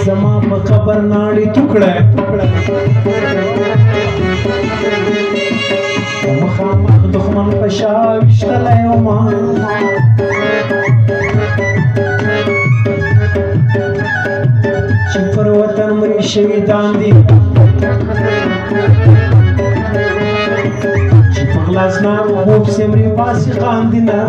زما په قبر ناړي ټوکړه مخامخ دښمن په شا ویشتلی ومه چې پر وطن مري شهیدان دي چې په غلاس نه خوب پسې مري فاسقان دي نه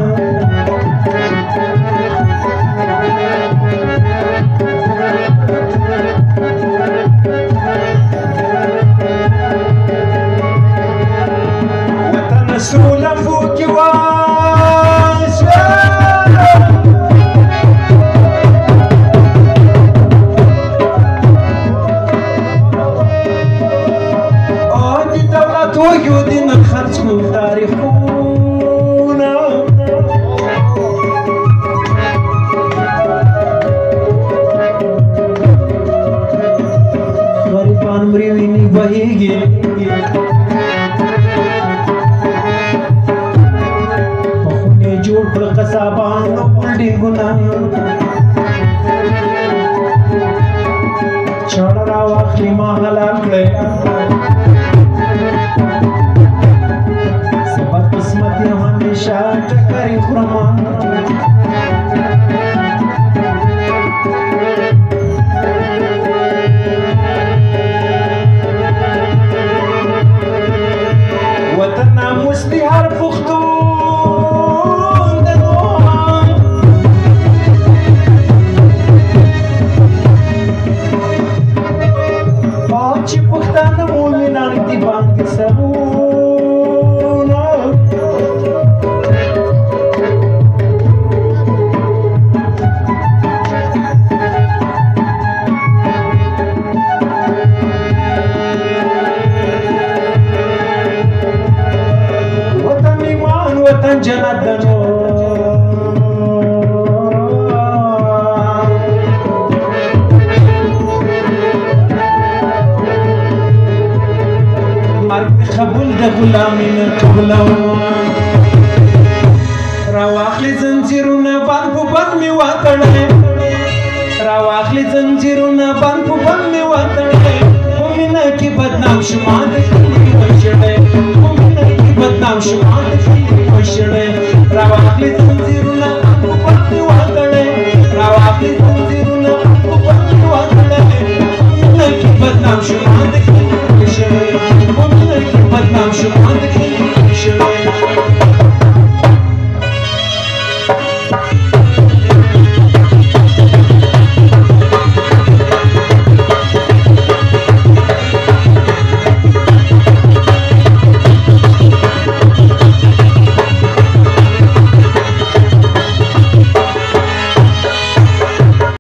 سوله فوکي واسه او دي دولت وجودنا خرج من تاريخنا غريبان مريويني بهيجي جوړ کړ قصابانو بلډینګونه چاړه راواخلي ما حلال کړی سبا قسمت یې همیشه ټکرې خورمه وطن ناموس دی هر پښتون چې پښتانه مؤمنان دي باندې سرونه وطن ایمان وطن جنت دنو قبول د غلامین قبلو راواخلي زنځیرونه بند په بند مې وتړلې